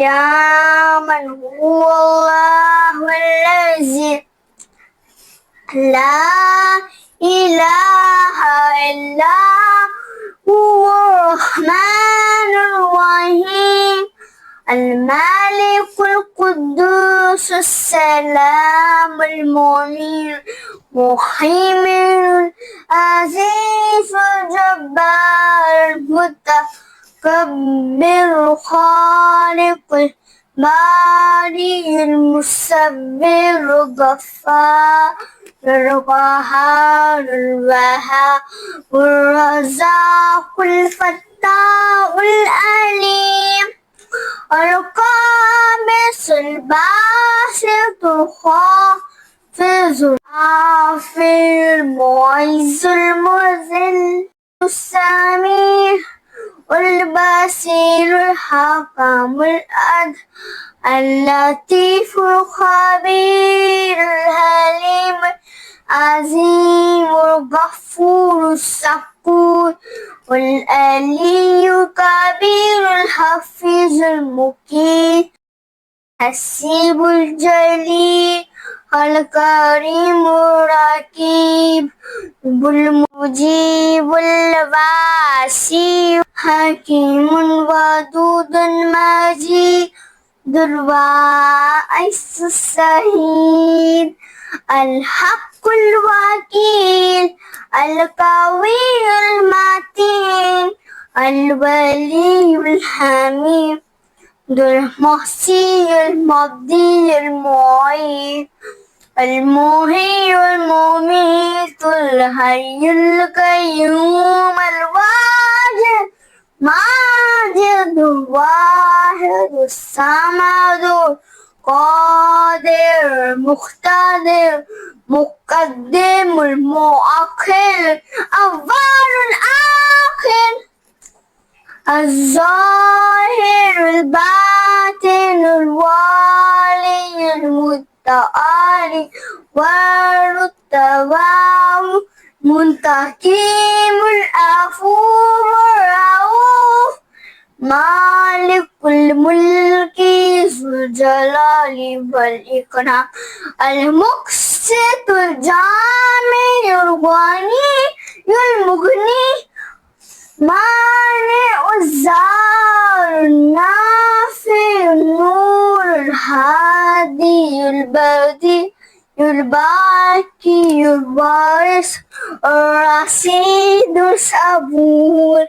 يا من هو الله الذي لا إله إلا هو الرحمن الرحيم الملك القدوس السلام المؤمن المهيمن العزيز الجبار المتكبر الخالق البارئ المصور الغفار القهار الوهاب الرزاق الفتاح العليم القابض الباسط الخافض الرافع المعز المذل السميع والبصير الحكم العدل اللطيف الخبير الحليم العظيم الغفور الشكور والعلي الكبير الحفيظ المقيت الحسيب الجليل الكريم الرقيب المجيب الواسع حكيم ودود مجيد الباعث الشهيد الحق الوكيل القوي المتين الولي الحميد المحصي المبدي المعيد المحيي المميت الحي القيوم الواجد ماجد الواحد الصمد القادر المقتدر مقدم المؤخر الأول الآخر الظاهر الباطن الوالي المتعالي والتواب منتقم العفو الرؤوف مالك الملك ذو الجلال والإكرام المقسط الجامع الغني المغني مانع الزار النافع النور الهادي البديع الباقي الوارث الرشيد الصبور